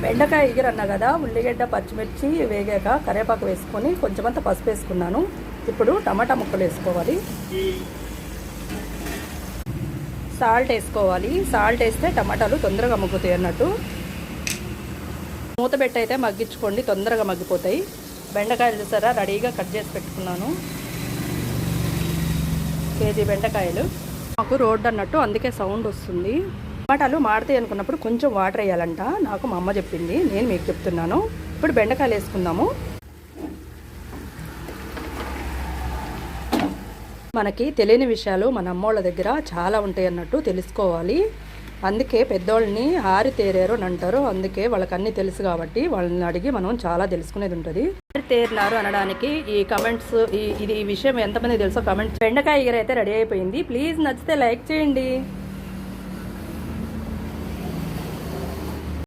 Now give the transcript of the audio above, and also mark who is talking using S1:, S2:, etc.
S1: బెండకాయ ఎగిరన్నా కదా, ఉల్లిగడ్డ పచ్చిమిర్చి వేగాక కరివేపాకు వేసుకొని కొంచెమంత పసుపు వేసుకున్నాను. ఇప్పుడు టమాటా ముక్కలు వేసుకోవాలి. సాల్ట్ వేసుకోవాలి. సాల్ట్ వేస్తే టమాటాలు తొందరగా మగ్గుతాయి అన్నట్టు. మూత పెట్టి అయితే మగ్గించుకోండి, తొందరగా మగ్గిపోతాయి. బెండకాయలు చూసారా రెడీగా కట్ చేసి పెట్టుకున్నాను. కేజీ బెండకాయలు. మాకు రోడ్డు అన్నట్టు అందుకే సౌండ్ వస్తుంది. టమాటాలు మాడతాయి అనుకున్నప్పుడు కొంచెం వాటర్ వేయాలంట. నాకు మా అమ్మ చెప్పింది, నేను మీకు చెప్తున్నాను. ఇప్పుడు బెండకాయలు వేసుకుందాము. మనకి తెలియని విషయాలు మన అమ్మోళ్ళ దగ్గర చాలా ఉంటాయి అన్నట్టు తెలుసుకోవాలి. అందుకే పెద్దోళ్ళని ఆరితేరారు అని అంటారు. అందుకే వాళ్ళకి అన్నీ తెలుసు కాబట్టి వాళ్ళని అడిగి మనం చాలా తెలుసుకునేది ఉంటుంది. ఆరితేరినారు అనడానికి ఈ కమెంట్స్, ఈ విషయం ఎంతమంది తెలుసో కమెంట్స్. బెండకాయ ఎగిర అయితే రెడీ అయిపోయింది. ప్లీజ్ నచ్చితే లైక్ చేయండి.